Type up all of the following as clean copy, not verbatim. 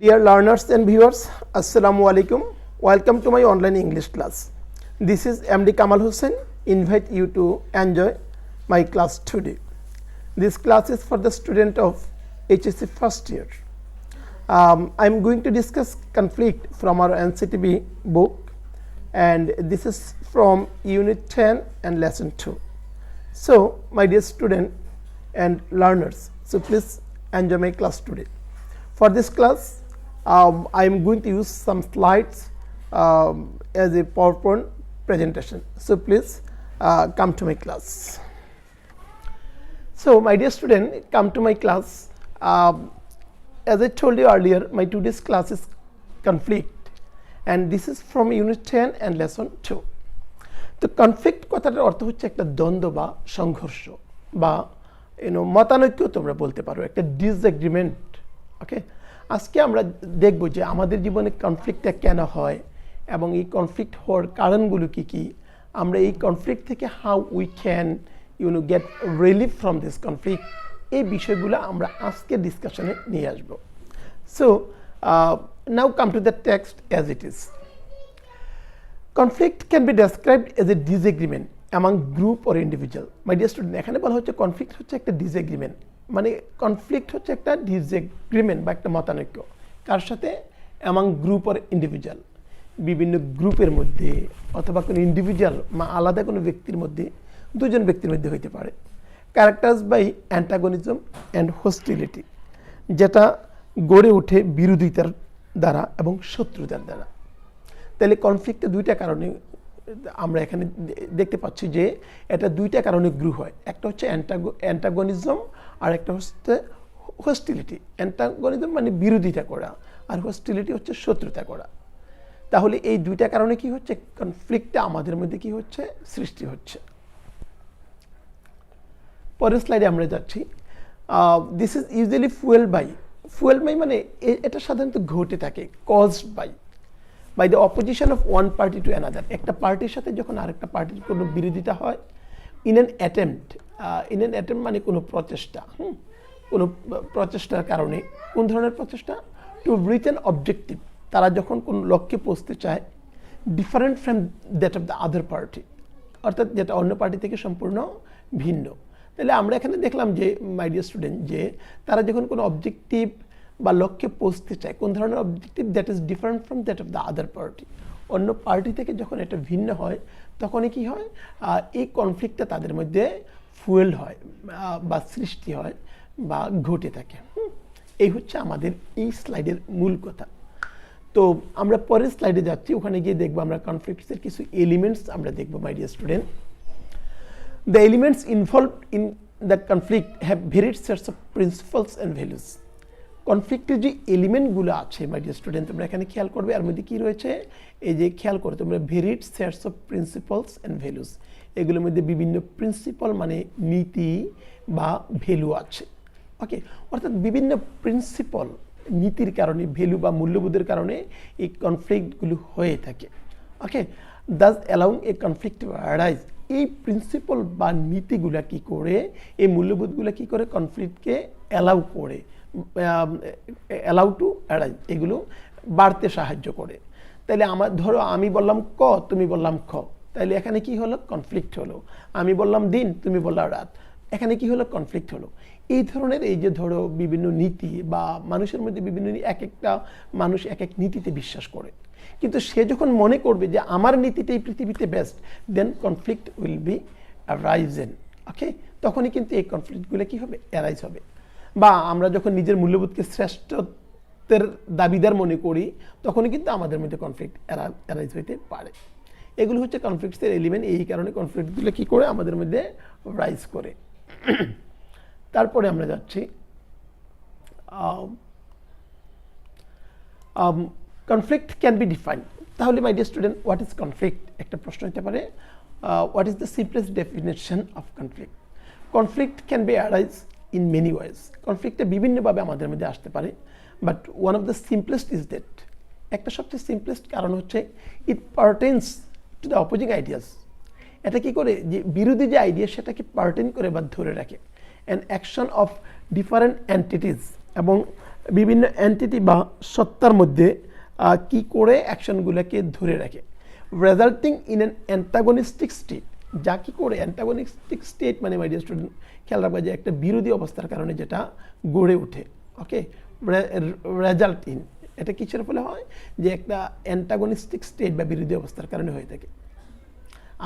Dear learners and viewers, Assalamu alaikum. Welcome to my online English class. This is MD Kamal Hussain. Invite you to enjoy my class today. This class is for the student of HSC first year. I'm going to discuss conflict from our NCTB book, and this is from Unit 10 and Lesson 2. So, my dear student and learners, so please enjoy my class today. For this class, I am going to use some slides as a PowerPoint presentation. So please come to my class. So my dear student, come to my class. As I told you earlier, my today's class is conflict, and this is from Unit 10 and Lesson 2. তো conflict কথাটার অর্থ হচ্ছে একটা দ্বন্দ্ব বা সংঘর্ষ বা মতানৈক্য তোমরা বলতে পারো, একটা ডিসএগ্রিমেন্ট। ওকে, আজকে আমরা দেখব যে আমাদের জীবনে কনফ্লিক্টটা কেন হয় এবং এই কনফ্লিক্ট হওয়ার কারণগুলো কি কি, আমরা এই কনফ্লিক্ট থেকে how we can get relief from this conflict, এই বিষয়গুলো আমরা আজকে ডিসকাশনে নিয়ে আসব। So now come to the text as it is. Conflict can be described as a disagreement among group or individual. My dear student, এখানে বলা হচ্ছে কনফ্লিক্ট হচ্ছে একটা ডিসএগ্রিমেন্ট, মানে কনফ্লিক্ট হচ্ছে একটা ডিসএগ্রিমেন্ট বা একটা মতানৈক্য। কার সাথে? অ্যামাং গ্রুপ অর ইন্ডিভিজুয়াল, বিভিন্ন গ্রুপের মধ্যে অথবা কোনো ইন্ডিভিজুয়াল বা আলাদা কোনো ব্যক্তির মধ্যে, দুজন ব্যক্তির মধ্যে হইতে পারে। ক্যারেক্টারাইজ বাই অ্যান্টাগনিজম অ্যান্ড হোস্টিলিটি, যেটা গড়ে ওঠে বিরোধিতার দ্বারা এবং শত্রুতার দ্বারা। তাহলে কনফ্লিক্টে দুইটা কারণে আমরা এখানে দেখতে পাচ্ছি যে এটা দুইটা কারণে গ্রু হয়। একটা হচ্ছে অ্যান্টাগনিজম আর একটা হচ্ছে হোস্টিলিটি। অ্যান্টাগনিজম মানে বিরোধিতা করা, আর হোস্টিলিটি হচ্ছে শত্রুতা করা। তাহলে এই দুইটা কারণে কি হচ্ছে, কনফ্লিক্টটা আমাদের মধ্যে কি হচ্ছে, সৃষ্টি হচ্ছে। পরের স্লাইডে আমরা যাচ্ছি। This is usually fuel by মানে এটা সাধারণত ঘটে থাকে caused by the opposition of one party to another. একটা পার্টির সাথে যখন আরেকটা পার্টির কোনো বিরোধিতা হয়, ইন অ্যান অ্যাটেম্পট মানে কোনো প্রচেষ্টা, কোনো প্রচেষ্টার কারণে। কোন ধরনের প্রচেষ্টা? টু রিচ অ্যান অবজেক্টিভ, তারা যখন কোনো লক্ষ্যে পৌঁছতে চায়, different from that of the other party, অর্থাৎ যেটা অন্য পার্টি থেকে সম্পূর্ণ ভিন্ন। তাহলে আমরা এখানে দেখলাম যে মাই ডিয়ার স্টুডেন্ট, যে তারা যখন কোনো অবজেক্টিভ বা লক্ষ্যে পৌঁছতে চায়, কোন ধরনের objective? That is different from that of the other party. অন্য পার্টি থেকে যখন এটা ভিন্ন হয়, তখনই কি হয়, এই কনফ্লিক্টটা তাদের মধ্যে ফুয়েল হয় বা সৃষ্টি হয় বা ঘটে থাকে। এই হচ্ছে আমাদের এই স্লাইডের মূল কথা। তো আমরা পরের স্লাইডে যাচ্ছি, ওখানে গিয়ে দেখবো আমরা কনফ্লিক্টসের কিছু এলিমেন্টস আমরা দেখবো my dear student. The elements involved in the conflict have varied sets of principles and values. কনফ্লিক্টের যে এলিমেন্টগুলো আছে মাই ডিয়ার স্টুডেন্ট, তোমরা এখানে খেয়াল করবে, এর মধ্যে কী রয়েছে, এই যে খেয়াল করে তোমরা, varied sets of principles and values. এগুলোর মধ্যে বিভিন্ন প্রিন্সিপাল মানে নীতি বা ভ্যালু আছে। ওকে, অর্থাৎ বিভিন্ন প্রিন্সিপাল, নীতির কারণে, ভ্যালু বা মূল্যবোধের কারণে এই কনফ্লিক্টগুলো হয়ে থাকে। Okay, thus allowing a conflict to arise. এই প্রিন্সিপাল বা নীতিগুলা কি করে, এই মূল্যবোধগুলো কি করে কনফ্লিক্টকে অ্যালাউ করে, অ্যালাউ টু অ্যারাইজ, এগুলো বাড়তে সাহায্য করে। তাহলে ধরো আমি বললাম ক, তুমি বললাম খ, তাহলে এখানে কি হলো, কনফ্লিক্ট হলো। আমি বললাম দিন, তুমি বললাম রাত, এখানে কি হলো, কনফ্লিক্ট হলো। এই ধরনের এই যে ধরো বিভিন্ন নীতি বা মানুষের মধ্যে বিভিন্ন, এক একটা মানুষ এক এক নীতিতে বিশ্বাস করে, কিন্তু সে যখন মনে করবে যে আমার নীতিটাই পৃথিবীতে best, then conflict will be arisen. Okay, তখনই কিন্তু এই কনফ্লিক্টগুলো কি হবে, অ্যারাইজ হবে। বা আমরা যখন নিজের মূল্যবোধকে শ্রেষ্ঠত্বের দাবিদার মনে করি, তখনই কিন্তু আমাদের মধ্যে কনফ্লিক্ট অ্যারাইজ হইতে পারে। এগুলো হচ্ছে কনফ্লিক্টসের এলিমেন্ট। এই কারণে কনফ্লিক্টগুলো কি করে আমাদের মধ্যে রাইজ করে। তারপরে আমরা যাচ্ছি কনফ্লিক্ট ক্যান বি ডিফাইন্ড। তাহলে my dear student, what is conflict? একটা প্রশ্ন হতে পারে, what is the simplest definition of conflict? Conflict can be arise in many ways. কনফ্লিক্টটা বিভিন্নভাবে আমাদের মধ্যে আসতে পারে, but one of the simplest is that, একটা সবচেয়ে সিম্পলেস্ট কারণ হচ্ছে it pertains to the opposing ideas. এটা কি করে, যে বিরোধী যে আইডিয়া সেটাকে পার্টেন করে বা ধরে রাখে। An action of different entities, এবং বিভিন্ন এন্টিটি বা সত্তার মধ্যে কি করে অ্যাকশনগুলোকে ধরে রাখে, resulting in an antagonistic state, যা কি করে অ্যান্টাগনিস্টিক স্টেট মানে মাই ডিয়ার স্টুডেন্ট খেয়াল রাখবে যে একটা বিরোধী অবস্থার কারণে যেটা গড়ে ওঠে। ওকে, রেজাল্ট ইন এটা কিসের ফলে হয়, যে একটা অ্যান্টাগনিস্টিক স্টেট বা বিরোধী অবস্থার কারণে হয়ে থাকে।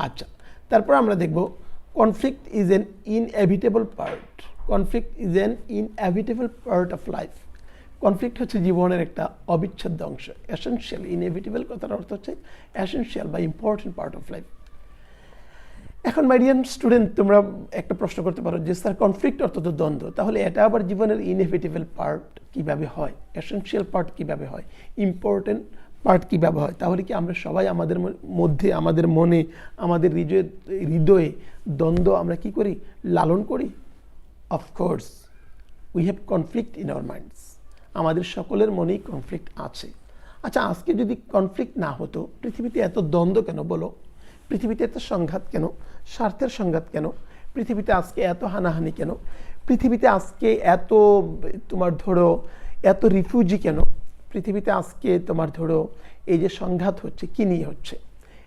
আচ্ছা, তারপর আমরা দেখব conflict is an inevitable part, conflict is an inevitable part of life. Conflict হচ্ছে জীবনের একটা অবিচ্ছেদ্য অংশ, এসেনশিয়াল। ইনএভিটেবল কথার অর্থ হচ্ছে এসেনশিয়াল বা ইম্পর্টেন্ট পার্ট অফ লাইফ। এখন মাই ডিয়ার স্টুডেন্ট, তোমরা একটা প্রশ্ন করতে পারো যে স্যার কনফ্লিক্ট অর্থ তো দ্বন্দ্ব, তাহলে এটা আবার জীবনের ইনএভিটেবল পার্ট কিভাবে হয়, এসেনশিয়াল পার্ট কিভাবে হয়, ইম্পর্টেন্ট পার্ট কিভাবে হয়? তাহলে কি আমরা সবাই আমাদের মধ্যে, আমাদের মনে, আমাদের হৃদয়ে দ্বন্দ্ব আমরা কি করি, লালন করি? Of course we have conflict in our minds, আমাদের সকলের মনেই কনফ্লিক্ট আছে। আচ্ছা, আজকে যদি কনফ্লিক্ট না হতো, পৃথিবীতে এত দ্বন্দ্ব কেন বলো? পৃথিবীতে এত সংঘাত কেন, স্বার্থের সংঘাত কেন? পৃথিবীতে আজকে এত হানাহানি কেন? পৃথিবীতে আজকে এত তোমার ধরো এত রিফিউজি কেন? পৃথিবীতে আজকে তোমার ধরো এই যে সংঘাত হচ্ছে, কি নিয়ে হচ্ছে?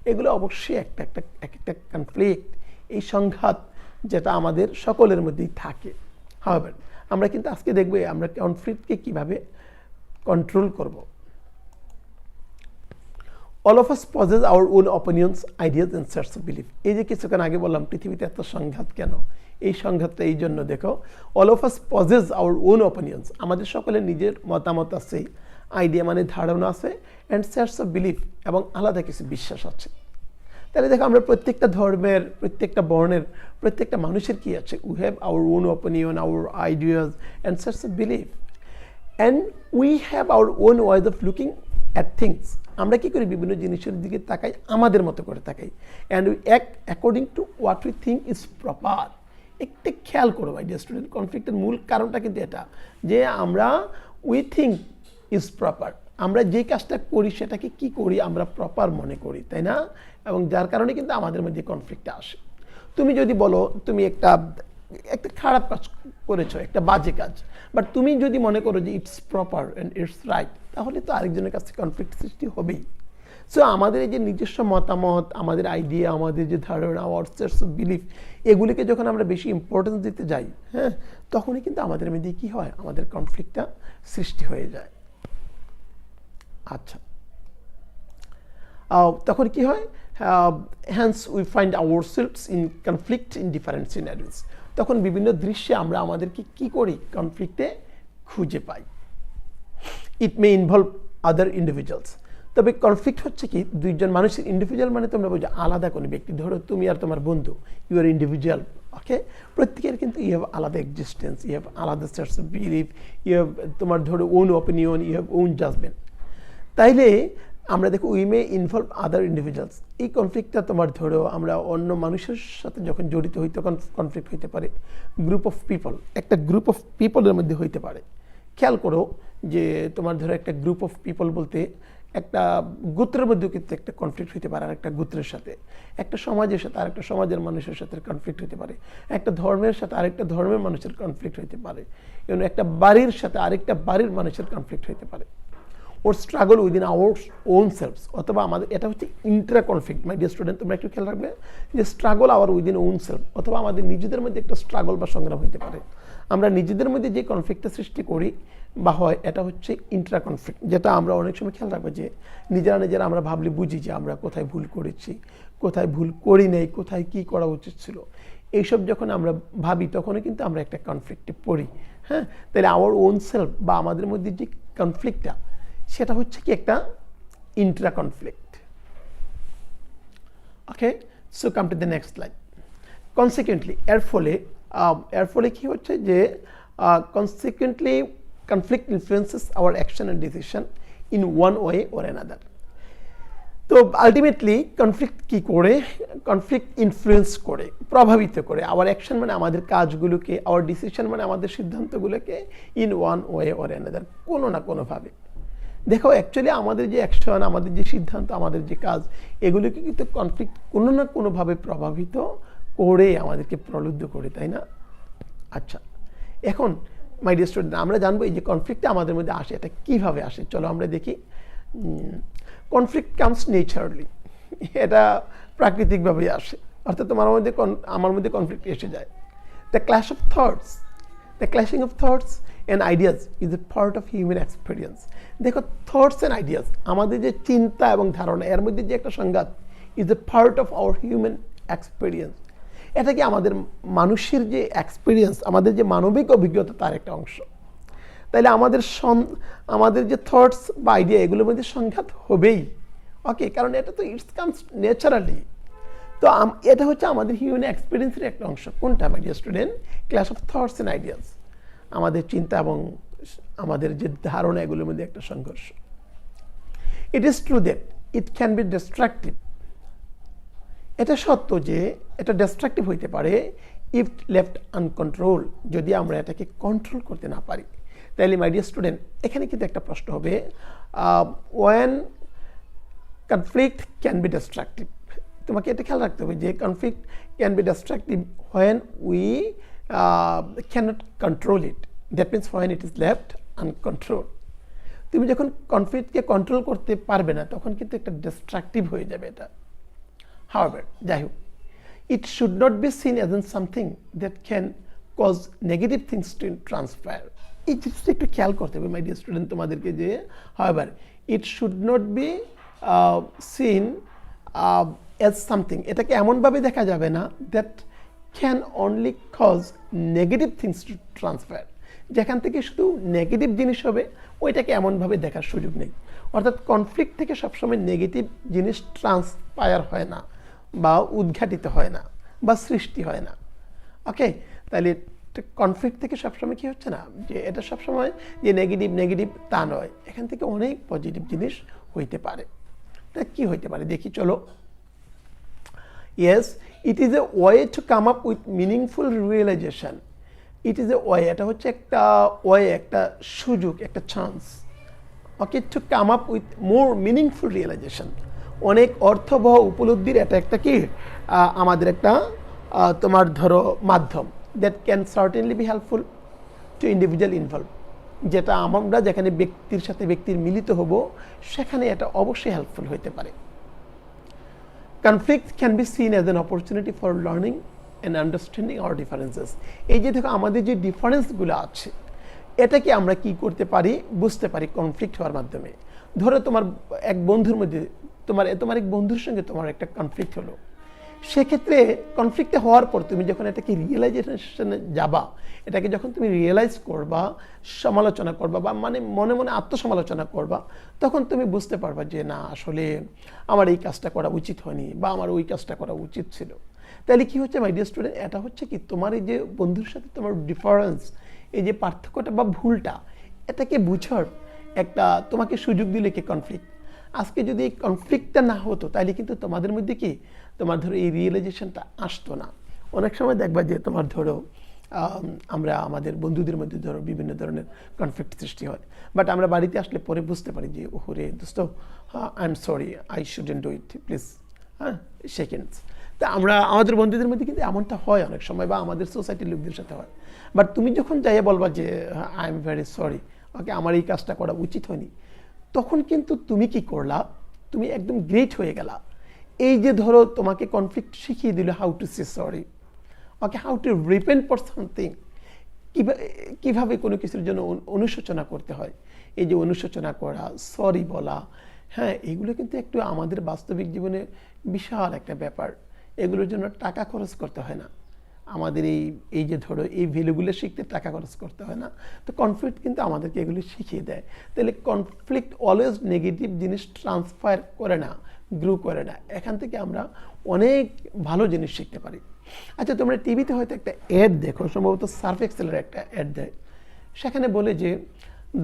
এগুলো অবশ্যই একটা কনফ্লিক্ট, এই সংঘাত যেটা আমাদের সকলের মধ্যেই থাকে। হাওয়েভার আমরা কিন্তু আজকে দেখব আমরা কনফ্লিক্টকে কিভাবে কন্ট্রোল করব। All of us possess our own opinions, ideas and sets of belief. এই যে কিছুক্ষণ আগে বললাম পৃথিবীতে এত সংঘাত কেন, এই সংঘাতটা এই জন্য দেখো, all of us possess our own opinions, আমাদের সকলের নিজের মতামত আছে, আইডিয়া মানে ধারণা আছে, অ্যান্ড সেটস অফ বিলিফ এবং আলাদা কিছু বিশ্বাস আছে। তাহলে দেখো আমরা প্রত্যেকটা ধর্মের, প্রত্যেকটা বর্ণের, প্রত্যেকটা মানুষের কি আছে, we have our own opinion, our ideas and sets of belief, and we have our own ways of looking at things. আমরা কি করি, বিভিন্ন জিনিসের দিকে তাকাই, আমাদের মতো করে তাকাই, and we act according to what we think is proper. একটু খেয়াল করো মাই ডিয়ার স্টুডেন্ট, কনফ্লিক্টের মূল কারণটা কিন্তু এটা যে আমরা উই থিঙ্ক ইজ প্রপার, আমরা যে কাজটা করি সেটাকে কি করি, আমরা প্রপার মনে করি, তাই না? এবং যার কারণে কিন্তু আমাদের মধ্যে কনফ্লিক্টটা আসে। তুমি যদি বলো তুমি একটা খারাপ কাজ করেছো, একটা বাজে কাজ, বাট তুমি যদি মনে করো যে it's proper and it's right, তাহলে তো আরেকজনের কাছে কনফ্লিক্ট সৃষ্টি হবেই। সো আমাদের এই যে নিজস্ব মতামত, আমাদের আইডিয়া, আমাদের যে ধারণা, আওয়ার সেটস অফ বিলিফ, এগুলিকে যখন আমরা বেশি ইম্পর্টেন্স দিতে যাই, হ্যাঁ, তখনই কিন্তু আমাদের মধ্যে কি হয়, আমাদের কনফ্লিক্টটা সৃষ্টি হয়ে যায়। আচ্ছা, তখন কি হয়, hence we find ourselves in conflict in different scenarios. তখন বিভিন্ন দৃশ্যে আমরা আমাদেরকে কি করি, কনফ্লিক্টে খুঁজে পাই। It may involve other individuals. তবে কনফ্লিক্ট হচ্ছে কি, দুইজন মানুষের, ইন্ডিভিজুয়াল মানে তোমরা বলছো আলাদা কোনো ব্যক্তি, ধরো তুমি আর তোমার বন্ধু, ইউ আর ইন্ডিভিজুয়াল, ওকে, প্রত্যেকের কিন্তু ইউ হ্যাভ আলাদা এক্সিস্টেন্স, ইউ হ্যাভ আলাদা sets of belief, you have তোমার ধরো own opinion, you have own judgement. তাইলে আমরা দেখো we may involve other individuals, এই কনফ্লিক্টটা তোমার ধরো আমরা অন্য মানুষের সাথে যখন জড়িত হই তখন কনফ্লিক্ট হইতে পারে। গ্রুপ অফ পিপল, একটা গ্রুপ অফ পিপলের মধ্যে হইতে পারে। খেয়াল করো যে তোমার ধরো একটা গ্রুপ অফ পিপল বলতে একটা গোত্রের মধ্যে কিন্তু একটা কনফ্লিক্ট হইতে পারে আর একটা গোত্রের সাথে, একটা সমাজের সাথে আরেকটা সমাজের মানুষের সাথে কনফ্লিক্ট হইতে পারে, একটা ধর্মের সাথে আরেকটা ধর্মের মানুষের কনফ্লিক্ট হইতে পারে, এবং একটা বাড়ির সাথে আরেকটা বাড়ির মানুষের কনফ্লিক্ট হইতে পারে। Or struggle within our own selves, অথবা আমাদের এটা হচ্ছে intra conflict. My dear student, তোমরা একটু খেয়াল রাখবে যে struggle our within own self, অথবা আমাদের নিজেদের মধ্যে একটা স্ট্রাগল বা সংগ্রাম হইতে পারে। আমরা নিজেদের মধ্যে যে কনফ্লিক্টটা সৃষ্টি করি বা হয়, এটা হচ্ছে ইন্ট্রা কনফ্লিক্ট, যেটা আমরা অনেক সময় খেয়াল রাখবো যে নিজেরা আমরা ভাবলে বুঝি যে আমরা কোথায় ভুল করেছি, কোথায় ভুল করি নাই, কোথায় কি করা উচিত ছিল। এইসব যখন আমরা ভাবি তখনও কিন্তু আমরা একটা কনফ্লিক্টে পড়ি। হ্যাঁ, তাহলে আওয়ার ওন সেলফ বা আমাদের মধ্যে যে কনফ্লিক্টটা, সেটা হচ্ছে কি একটা intra conflict. Okay, so come to the next slide. Consequently এর ফলে কি হচ্ছে যে consequently conflict influences our action and decision in one way or another. তো আলটিমেটলি কনফ্লিক্ট কি করে, কনফ্লিক্ট ইনফ্লুয়েন্স করে, প্রভাবিত করে আওয়ার অ্যাকশন মানে আমাদের কাজগুলোকে, আওয়ার ডিসিশন মানে আমাদের সিদ্ধান্তগুলোকে, in one way or another, কোনো না কোনোভাবে। দেখো অ্যাকচুয়ালি আমাদের যে অ্যাকশন, আমাদের যে সিদ্ধান্ত, আমাদের যে কাজ, এগুলোকে কিন্তু কনফ্লিক্ট কোনো না কোনোভাবে প্রভাবিত করে আমাদেরকে প্রলুব্ধ করে, তাই না? আচ্ছা, এখন মাই ডিয়ার স্টুডেন্ট, আমরা জানবো এই যে কনফ্লিক্টটা আমাদের মধ্যে আসে, এটা কিভাবে আসে। চলো আমরা দেখি। কনফ্লিক্ট কামস নেচারালি, এটা প্রাকৃতিকভাবেই আসে, অর্থাৎ আমার মধ্যে কনফ্লিক্ট এসে যায়। The clash of thoughts, the clashing of thoughts and ideas is a part of human experience. দেখো, থটস অ্যান্ড আইডিয়াস, আমাদের যে চিন্তা এবং ধারণা, এর মধ্যে যে একটা সংঘাত, is a part of our human experience. এটা কি আমাদের মানুষের যে এক্সপিরিয়েন্স, আমাদের যে মানবিক অভিজ্ঞতা, তার একটা অংশ। তাইলে আমাদের যে থটস বা আইডিয়া, এগুলোর মধ্যে সংঘাত হবেই। ওকে, কারণ এটা তো ইটস কামস ন্যাচারালি। তো এটা হচ্ছে আমাদের হিউম্যান এক্সপিরিয়েন্সের একটা অংশ। কোনটা, মাই dear student? Class of thoughts and ideas, আমাদের চিন্তা এবং আমাদের যে ধারণা, এগুলোর মধ্যে একটা সংঘর্ষ। It is true that it can be destructive. এটা সত্য যে এটা ডিস্ট্রাকটিভ হইতে পারে ইফ লেফট আনকন্ট্রোল, যদি আমরা এটাকে কন্ট্রোল করতে না পারি। তাইলে মাই ডিয়ার স্টুডেন্ট, এখানে কিন্তু একটা প্রশ্ন হবে, when conflict can be destructive. তোমাকে এটা খেয়াল রাখতে হবে যে conflict can be destructive when we can't control it, that means when it is left uncontrol. তুমি যখন কনফ্লিক্টকে কন্ট্রোল করতে পারবে না, তখন কিন্তু একটা ডিস্ট্রাকটিভ হয়ে যাবে এটা। However, যাই হোক, it should not be seen as in something that can cause negative things to transpire. এই জিনিসটা একটু খেয়াল করতে হবে মাই ডিয়ার স্টুডেন্ট তোমাদেরকে, যে however it should not be seen as something, এটাকে এমনভাবে দেখা যাবে না that can only cause negative things to transpire, যেখান থেকে শুধু নেগেটিভ জিনিস হবে, ওইটাকে এমনভাবে দেখার সুযোগ নেই। অর্থাৎ কনফ্লিক্ট থেকে সবসময় নেগেটিভ জিনিস ট্রান্সপায়ার হয় না, বা উদ্ঘাটিত হয় না, বা সৃষ্টি হয় না। ওকে, তাহলে কনফ্লিক্ট থেকে সবসময় কি হচ্ছে না, যে এটা সবসময় যে নেগেটিভ তা নয়, এখান থেকে অনেক পজিটিভ জিনিস হইতে পারে। তা কি হইতে পারে দেখি, চলো। Yes, it is a way to come up with meaningful realisation. It is a way, এটা হচ্ছে একটা ওয়ে, একটা সুযোগ, একটা chance. Okay, to come up with more meaningful realisation, অনেক অর্থবহ উপলব্ধির এটা একটা কি আমাদের একটা তোমার ধরো মাধ্যম, that can certainly be helpful two individual involve, যেটা আমরা যেখানে ব্যক্তির সাথে ব্যক্তির মিলিত হব, সেখানে এটা অবশ্যই হেল্পফুল হইতে পারে। Conflict can be seen as an opportunity for learning and understanding our differences. এই যে দেখো, আমাদের যে ডিফারেন্সগুলো আছে, এটাকে আমরা কি করতে পারি, বুঝতে পারি কনফ্লিক্ট হওয়ার মাধ্যমে। ধরো তোমার এক বন্ধুর মধ্যে, তোমার এক বন্ধুর সঙ্গে তোমার একটা কনফ্লিক্ট হলো, সেক্ষেত্রে কনফ্লিক্টে হওয়ার পর তুমি যখন এটাকে রিয়েলাইজেশনে যাবা, এটাকে যখন তুমি রিয়েলাইজ করবা, সমালোচনা করবা, বা মানে মনে মনে আত্মসমালোচনা করবা, তখন তুমি বুঝতে পারবা যে না, আসলে আমার এই কাজটা করা উচিত হয়নি, বা আমার ওই কাজটা করা উচিত ছিল। তাহলে কি হচ্ছে মাই ডিয়ার স্টুডেন্ট, এটা হচ্ছে কি তোমার এই যে বন্ধুর সাথে তোমার ডিফারেন্স, এই যে পার্থক্যটা বা ভুলটা, এটাকে বুঝার একটা তোমাকে সুযোগ দিলে কি কনফ্লিক্ট। আজকে যদি এই কনফ্লিক্টটা না হতো, তাহলে কিন্তু তোমাদের মধ্যে কি তোমার ধরো এই রিয়েলাইজেশনটা আসতো না। অনেক সময় দেখবা যে তোমার ধরো আমরা আমাদের বন্ধুদের মধ্যে ধরো বিভিন্ন ধরনের কনফ্লিক্ট সৃষ্টি হয়, বাট আমরা বাড়িতে আসলে পরে বুঝতে পারি যে ওরে দোস্ত, I am sorry, I shouldn't do it, please, হ্যাঁ, সেকেন্ডস। তা আমরা আমাদের বন্ধুদের মধ্যে কিন্তু এমনটা হয় অনেক সময়, বা আমাদের সোসাইটির লোকদের সাথে হয়। বাট তুমি যখন যাইয়া বলবা যে আই এম ভেরি সরি, ওকে, আমার এই কাজটা করা উচিত হয়নি, তখন কিন্তু তুমি কি করলা, তুমি একদম গ্রেট হয়ে গেলা। এই যে ধরো তোমাকে কনফ্লিক্ট শিখিয়ে দিল how to say sorry, okay, how to repent for something, কীভাবে কোনো কিছুর জন্য অনুশোচনা করতে হয়। এই যে অনুশোচনা করা, সরি বলা, হ্যাঁ, এগুলো কিন্তু একটু আমাদের বাস্তবিক জীবনে বিশাল একটা ব্যাপার। এগুলোর জন্য টাকা খরচ করতে হয় না, আমাদের এই যে ধরো এই ভ্যালুগুলো শিখতে টাকা খরচ করতে হয় না। তো কনফ্লিক্ট কিন্তু আমাদেরকে এগুলো শিখিয়ে দেয়। তাহলে কনফ্লিক্ট অলওয়েজ নেগেটিভ জিনিস ট্রান্সফার করে না, গ্রো করে না। এখান থেকে আমরা অনেক ভালো জিনিস শিখতে পারি। আচ্ছা, তোমরা টিভিতে হয়তো একটা অ্যাড দেখো, সম্ভবত সার্ফ এক্সেলের একটা অ্যাড দেয়, সেখানে বলে যে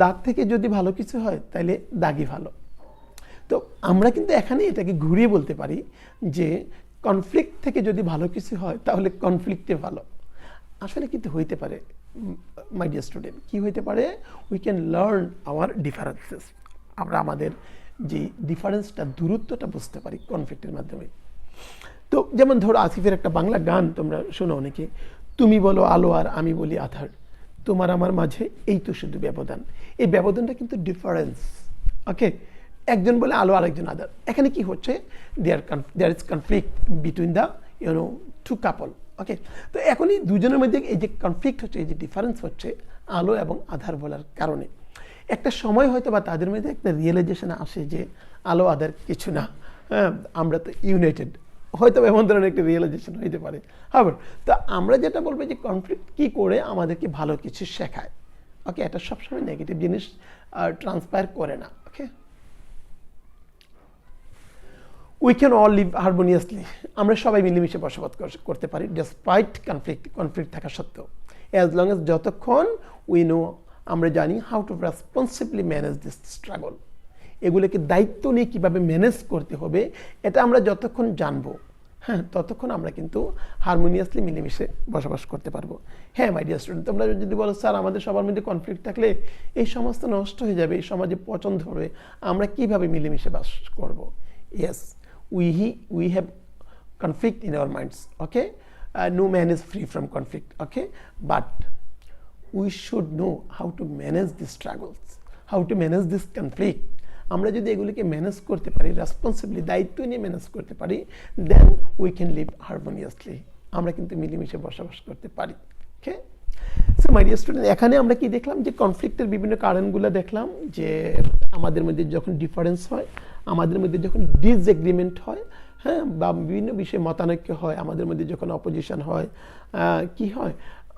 দাগ থেকে যদি ভালো কিছু হয়, তাহলে দাগই ভালো। তো আমরা কিন্তু এখানে এটাকে ঘুরিয়ে বলতে পারি যে কনফ্লিক্ট থেকে যদি ভালো কিছু হয়, তাহলে কনফ্লিক্টে ভালো। আসলে কিন্তু হইতে পারে মাই ডিয়ার স্টুডেন্ট, কি হইতে পারে, we can learn our differences, আমরা আমাদের যে ডিফারেন্সটা, দূরত্বটা বুঝতে পারি কনফ্লিক্টের মাধ্যমে। তো যেমন ধরো আসিফের একটা বাংলা গান তোমরা শোনো অনেকে, তুমি বলো আলো আর আমি বলি আধার, তোমার আমার মাঝে এই তো শুধু ব্যবধান, এই ব্যবধানটা কিন্তু ডিফারেন্স। ওকে, একজন বলে আলো, আরেকজন আদার। এখানে কি হচ্ছে, there is conflict between the two couple. Okay, তো এখন এই দুজনের মধ্যে এই যে কনফ্লিক্ট হচ্ছে, এই যে ডিফারেন্স হচ্ছে আলো এবং আধার বলার কারণে, একটা সময় হয়তো বা তাদের মধ্যে একটা রিয়েলাইজেশন আসে যে আলো আধার কিছু না, হ্যাঁ আমরা তো ইউনাইটেড, হয়তো এমন ধরনের একটা রিয়েলাইজেশন হইতে পারে। হবে তো আমরা যেটা বলবো যে কনফ্লিক্ট কি করে আমাদেরকে ভালো কিছু শেখায়। ওকে, এটা সবসময় নেগেটিভ জিনিস ট্রান্সপায়ার করে না। Okay, we can all live harmoniously, আমরা সবাই মিলেমিশে বসবাস করতে পারি ডেসপাইট কনফ্লিক্ট থাকা সত্ত্বেও, অ্যাজ লং এজ যতক্ষণ উই নো, আমরা জানি how to responsibly manage this struggle, এগুলোকে দায়িত্ব নিয়ে কীভাবে ম্যানেজ করতে হবে এটা আমরা যতক্ষণ জানবো, হ্যাঁ ততক্ষণ আমরা কিন্তু হারমোনিয়াসলি মিলেমিশে বসবাস করতে পারবো। হ্যাঁ মাই ডিয়ার স্টুডেন্ট, তোমরা যদি বলো স্যার আমাদের সবার মধ্যে কনফ্লিক্ট থাকলে এই সমাজ তো নষ্ট হয়ে যাবে, এই সমাজে পছন্দ হবে, আমরা কিভাবে মিলেমিশে বাস করব? Yes, we have conflict in our minds. Okay, no man is free from conflict. Okay, but we should know how to manage these struggles, how to manage this conflict. আমরা যদি এগুলিকে ম্যানেজ করতে পারি, রেসপন্সিবলি দায়িত্ব নিয়ে manage করতে পারি, then we can live harmoniously, আমরা কিন্তু মিলেমিশে বসবাস করতে পারি। Okay, so my dear student, এখানে আমরা কি দেখলাম যে কনফ্লিক্টের বিভিন্ন কারণগুলো দেখলাম, যে আমাদের মধ্যে যখন ডিফারেন্স হয়, আমাদের মধ্যে যখন ডিসএগ্রিমেন্ট হয়, হ্যাঁ বা বিভিন্ন বিষয়ে মতানৈক্য হয়, আমাদের মধ্যে যখন অপোজিশন হয়, কি হয়,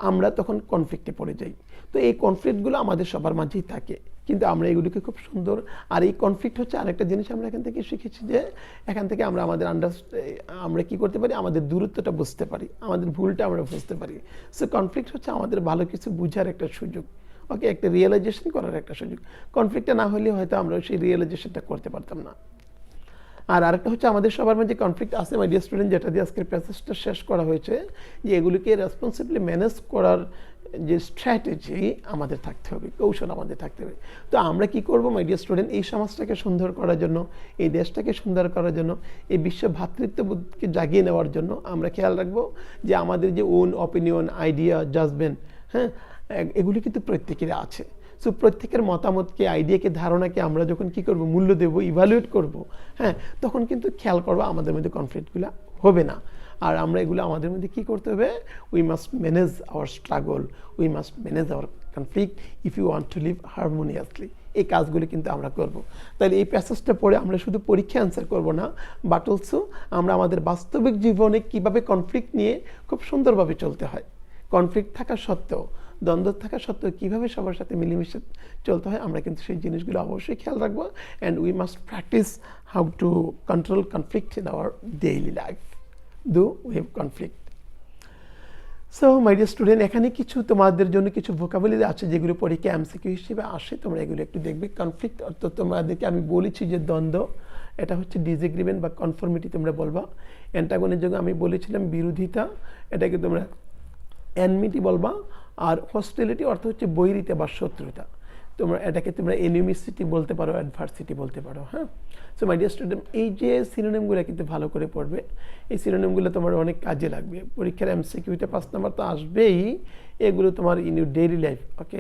আমরা তখন কনফ্লিক্টে পড়ে যাই। তো এই কনফ্লিক্টগুলো আমাদের সবার মাঝেই থাকে, কিন্তু আমরা এগুলিকে খুব সুন্দর, আর এই কনফ্লিক্ট হচ্ছে আরেকটা জিনিস আমরা এখান থেকে শিখেছি, যে এখান থেকে আমরা আমাদের আমরা কি করতে পারি, আমাদের দূরত্বটা বুঝতে পারি, আমাদের ভুলটা আমরা বুঝতে পারি। সো কনফ্লিক্ট হচ্ছে আমাদের ভালো কিছু বুঝার একটা সুযোগ। ওকে, একটা রিয়েলাইজেশন করার একটা সুযোগ। কনফ্লিক্টটা না হলে হয়তো আমরা সেই রিয়েলাইজেশনটা করতে পারতাম না। আর আরেকটা হচ্ছে আমাদের সবার মধ্যে কনফ্লিক্ট আছে মাই ডিয়ার স্টুডেন্ট, যেটা দিয়ে আজকের প্যাসেজটা শেষ করা হয়েছে, যে এগুলিকে রেসপন্সিবলি ম্যানেজ করার যে স্ট্র্যাটেজি আমাদের থাকতে হবে, কৌশল আমাদের থাকতে হবে। তো আমরা কি করব মাই ডিয়ার স্টুডেন্ট, এই সমাজটাকে সুন্দর করার জন্য, এই দেশটাকে সুন্দর করার জন্য, এই বিশ্ব ভ্রাতৃত্ববোধকে জাগিয়ে নেওয়ার জন্য আমরা খেয়াল রাখবো যে আমাদের যে ওন অপিনিয়ন, আইডিয়া, জাজমেন্ট, হ্যাঁ এগুলি কিন্তু প্রত্যেকের আছে। সো প্রত্যেকের মতামতকে, আইডিয়াকে, ধারণাকে আমরা যখন কি করব, মূল্য দেব, ইভ্যালুয়েট করব, হ্যাঁ তখন কিন্তু খেয়াল করবো আমাদের মধ্যে কনফ্লিক্টগুলো হবে না। আর আমরা এগুলো আমাদের মধ্যে কি করতে হবে, we must manage our struggle, we must manage our conflict if you want to live harmoniously. এই কাজগুলি কিন্তু আমরা করব। তাহলে এই প্যাসেজটা পড়ে আমরা শুধু পরীক্ষা অ্যান্সার করব না, বাট অলসো আমরা আমাদের বাস্তবিক জীবনে কিভাবে কনফ্লিক্ট নিয়ে খুব সুন্দরভাবে চলতে হয়, কনফ্লিক্ট থাকা সত্ত্বেও, দ্বন্দ্ব থাকা সত্ত্বেও কীভাবে সবার সাথে মিলেমিশে চলতে হয়, আমরা কিন্তু সেই জিনিসগুলো অবশ্যই খেয়াল রাখবো। And we must practice how to control conflict in our daily life though we have conflict. So my dear student, এখানে কিছু তোমাদের জন্য কিছু ভোকাবুলারি আছে যেগুলো পরীক্ষা এমসিকিউ হিসেবে আসে, তোমরা এগুলো একটু দেখবে। কনফ্লিক্ট অর্থাৎ তোমাদেরকে আমি বলেছি যে দ্বন্দ্ব, এটা হচ্ছে ডিসএগ্রিমেন্ট বা কনফর্মিটি তোমরা বলবা। অ্যান্টাগনের জন্য আমি বলেছিলাম বিরোধিতা, এটাকে তোমরা এনমিটি বলবা। আর হস্টিলিটি অর্থ হচ্ছে বৈরিতা বা শত্রুতা, এটাকে তোমরা এনিমিসিটি বলতে পারো, অ্যাডভার্সিটি বলতে পারো। হ্যাঁ, সো মাই ডিয়ার স্টুডেন্ট, এই যে সিনোনিমগুলো কিন্তু ভালো করে পড়বে, এই সিনোনিমগুলো তোমার অনেক কাজে লাগবে। পরীক্ষার এমসিকিউতে 5 নম্বর তো আসবেই, এগুলো তোমার ইন ইউর ডেইলি লাইফ, ওকে,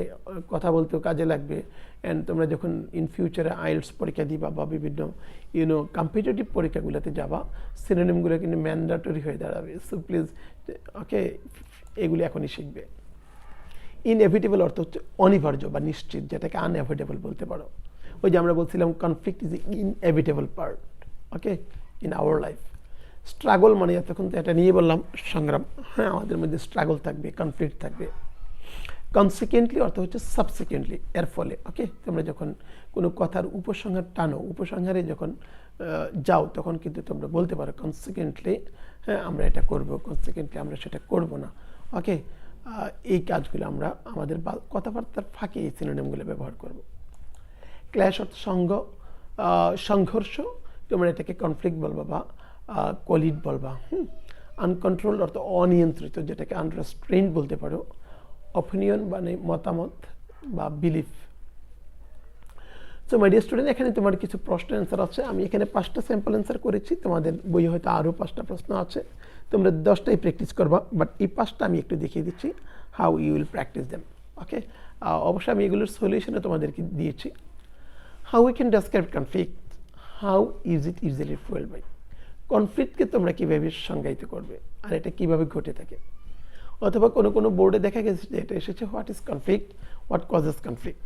কথা বলতেও কাজে লাগবে। অ্যান্ড তোমরা যখন ইন ফিউচারে আইএলটিএস পরীক্ষা দিবা বা বিভিন্ন কম্পিটিটিভ পরীক্ষাগুলোতে যাবা, সিনোনিমগুলো কিন্তু ম্যান্ডেটরি হয়ে দাঁড়াবে। সো প্লিজ, ওকে, এগুলি এখনই শিখবে। ইনএভিটেবল অর্থ হচ্ছে অনিবার্য বা নিশ্চিত, যেটাকে আনএভয়েডেবল বলতে পারো। ওই যে আমরা বলছিলাম conflict is inevitable part, okay, in our life. Struggle মানে এতক্ষণ তো এটা নিয়ে বললাম সংগ্রাম, হ্যাঁ আমাদের মধ্যে স্ট্রাগল থাকবে, কনফ্লিক্ট থাকবে। কনসিকুয়েন্টলি অর্থ হচ্ছে সাবসিকুয়েন্টলি, এর ফলে। ওকে, তোমরা যখন কোনো কথার উপসংহার টানো, উপসংহারে যখন যাও, তখন কিন্তু তোমরা বলতে পারো কনসিকুয়েন্টলি, হ্যাঁ আমরা এটা করব, কনসিকুয়েন্টলি আমরা সেটা করব না। ওকে, এই কাজগুলো আমরা আমাদের কথাবার্তার ফাঁকে এই সিনোনিমগুলো ব্যবহার করব। ক্ল্যাশ অর্থ সংঘর্ষ, তোমরা এটাকে কনফ্লিক্ট বলবা বা কলিড বলবা। আনকন্ট্রোল অর্থ অনিয়ন্ত্রিত, যেটাকে আনরেস্ট্রেইনড বলতে পারো। অপিনিয়ন মানে মতামত বা belief. So my dear student, এখানে তোমার কিছু প্রশ্ন অ্যান্সার আছে। আমি এখানে 5টা স্যাম্পল অ্যান্সার করেছি, তোমাদের বইয়ে হয়তো আরও 5টা প্রশ্ন আছে, তোমরা 10টাই প্র্যাকটিস করবা, বাট এই 5টা আমি একটু দেখিয়ে দিচ্ছি how you will practise them. Okay, অবশ্যই আমি এগুলোর সলিউশনে তোমাদেরকে দিয়েছি। How we can describe conflict, how is it usually fuelled by. কনফ্লিক্টকে তোমরা কীভাবে সংজ্ঞায়িত করবে আর এটা কীভাবে ঘটে থাকে, অথবা কোনো কোনো বোর্ডে দেখা গেছে যে এটা এসেছে what is conflict, what causes conflict.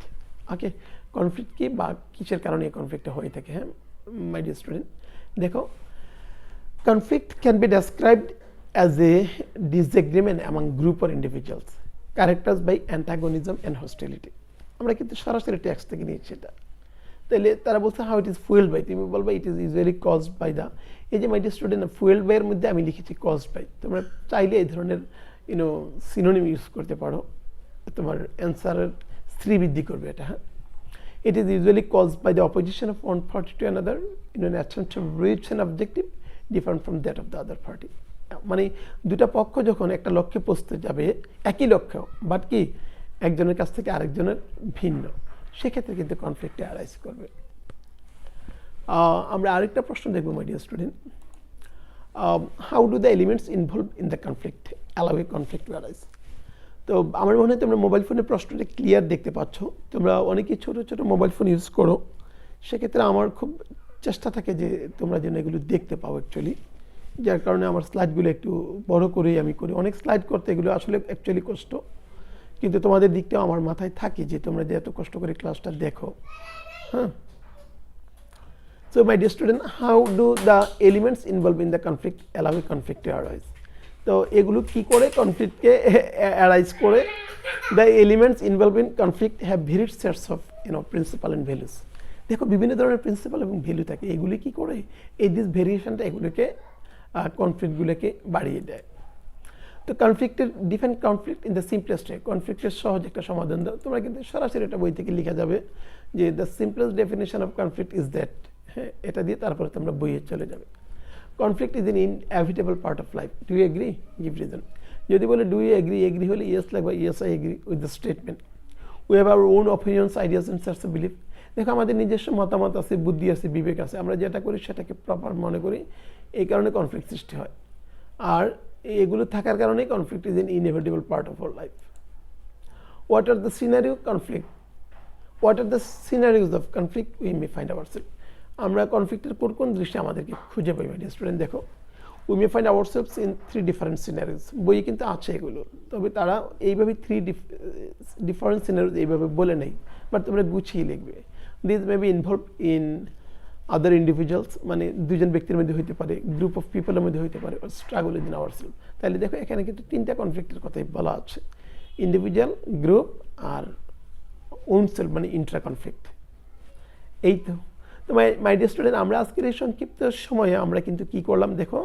Okay, conflict কি বা কিসের কারণে এই কনফ্লিক্টটা হয়ে থাকে। হ্যাঁ মাই ডিয়ার স্টুডেন্ট, দেখো conflict can be described as a disagreement among group or individuals characterised by antagonism and hostility. আমরা কিন্তু সরাসরি টেক্সট থেকে নিয়েছি এটা। তাহলে তারা বলছে how it is fuelled by, তুমি বলবে it is usually caused by the, এই যে মাই ডিয়ার স্টুডেন্ট ফুয়েলড বাইয়ের মধ্যে আমি লিখেছি কজড বাই, তোমরা চাইলে এই ধরনের সিনোনিম ইউজ করতে পারো, তোমার অ্যান্সারের শ্রীবৃদ্ধি করবে এটা। হ্যাঁ, it is usually caused by the opposition of one party to another in an attempt to reach an objective different from that of the other party. মানে দুটা পক্ষ যখন একটা লক্ষ্যে পৌঁছতে যাবে, একই লক্ষ্য বাট কি একজনের কাছ থেকে আরেকজনের ভিন্ন, সেক্ষেত্রে কিন্তু কনফ্লিক্টে অ্যারাইজ করবে। আমরা আরেকটা প্রশ্ন দেখবো my dear student, how do the elements involve in the conflict allow a conflict to arise. তো আমার মনে হয় তোমরা মোবাইল ফোনের প্রশ্নটা ক্লিয়ার দেখতে পাচ্ছ, তোমরা অনেকেই ছোটো ছোটো মোবাইল ফোন ইউজ করো, সেক্ষেত্রে আমার খুব চেষ্টা থাকে যে তোমরা যেন এগুলো দেখতে পাও অ্যাকচুয়ালি, যার কারণে আমার স্লাইডগুলো একটু বড় করেই আমি করি। অনেক স্লাইড করতে এগুলো আসলে অ্যাকচুয়ালি কষ্ট, কিন্তু তোমাদের দিকটাও আমার মাথায় থাকে যে তোমরা যে এত কষ্ট করে ক্লাসটা দেখো। হ্যাঁ, so my dear student, how do the elements involve in the conflict allow a conflict to arise. তো এগুলো কী করে কনফ্লিক্টকে অ্যারাইজ করে, the elements involve in conflict have varied sets of principle and values. দেখো বিভিন্ন ধরনের প্রিন্সিপাল এবং ভ্যালু থাকে, এগুলি কী করে এই দিস ভেরিয়েশনটা এগুলোকে কনফ্লিক্টগুলোকে বাড়িয়ে দেয়। তো কনফ্লিক্টের define conflict in the simplest way, কনফ্লিক্টের সহজ একটা সমাধান দাও। তোমরা কিন্তু সরাসরি এটা বই থেকে লেখা যাবে যে the simplest definition of conflict is that, হ্যাঁ এটা দিয়ে তারপরে তোমরা বইয়ে চলে যাবে। Conflict is an inevitable part of life. Do you agree? Give reason. যদি বলে do you agree, agree হলে yes লাগবে, yes I agree with the statement. We have our own opinions, ideas and sets of belief. দেখো আমাদের নিজস্ব মতামত আছে, বুদ্ধি আছে, বিবেক আছে, আমরা যেটা করি সেটাকে প্রপার মনে করি, এই কারণে কনফ্লিক্ট সৃষ্টি হয়। আর এগুলো থাকার কারণে conflict is an inevitable part of our life. What are the scenario conflict? What are the scenarios of conflict we may find ourselves? আমরা কনফ্লিক্টের কোন কোন দৃশ্যে আমাদেরকে খুঁজে পাই মাই ডিয়ার স্টুডেন্ট। দেখো we May find ourselves in 3 different scenarios, বইয়ে কিন্তু আছে এগুলো, তবে তারা এইভাবে 3 ডিফারেন্ট সিনারিওস এইভাবে বলে নেই, বাট তোমরা গুছিয়ে লিখবে। This may be involve in other individuals, মানে দুজন ব্যক্তির মধ্যে হইতে পারে, গ্রুপ অফ পিপলের মধ্যে হইতে পারে, স্ট্রাগল উইদিন আওয়ারসেলভ। তাহলে দেখো এখানে কিন্তু 3টা কনফ্লিক্টের কথাই বলা আছে, individual, group R on self, মানে ইন্ট্রা কনফ্লিক্ট। এই তো মাই ডিয়ার স্টুডেন্ট, আমরা আজকের এই সংক্ষিপ্ত সময়ে আমরা কিন্তু কি করলাম, দেখো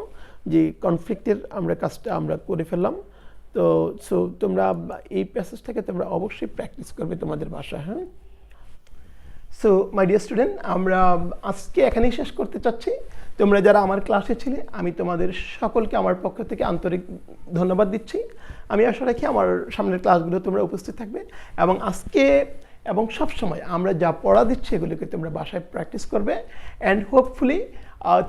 যে কনফ্লিক্টের আমরা কাজটা আমরা করে ফেললাম। তো সো তোমরা এই প্যাসেজটাকে তোমরা অবশ্যই প্র্যাকটিস করবে তোমাদের ভাষা। হ্যাঁ, সো মাই ডিয়ার স্টুডেন্ট, আমরা আজকে এখানেই শেষ করতে চাচ্ছি। তোমরা যারা আমার ক্লাসে ছিলে, আমি তোমাদের সকলকে আমার পক্ষ থেকে আন্তরিক ধন্যবাদ দিচ্ছি। আমি আশা রাখি আমার সামনের ক্লাসগুলো তোমরা উপস্থিত থাকবে, এবং আজকে এবং সবসময় আমরা যা পড়া দিচ্ছি এগুলোকে তোমরা বাসায় প্র্যাকটিস করবে। অ্যান্ড হোপফুলি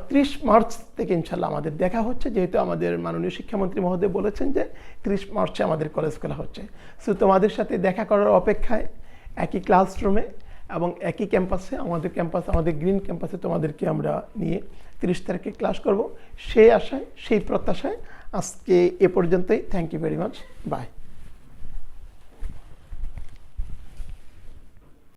30 মার্চ থেকে ইনশাল্লাহ আমাদের দেখা হচ্ছে, যেহেতু আমাদের মাননীয় শিক্ষামন্ত্রী মহোদয় বলেছেন যে 30 মার্চে আমাদের কলেজ খোলা হচ্ছে। সো তোমাদের সাথে দেখা করার অপেক্ষায় একই ক্লাসরুমে এবং একই ক্যাম্পাসে, আমাদের গ্রিন ক্যাম্পাসে তোমাদেরকে আমরা নিয়ে 30 তারিখে ক্লাস করব, সেই আশায়, সেই প্রত্যাশায় আজকে এ পর্যন্তই। Thank you very much, by.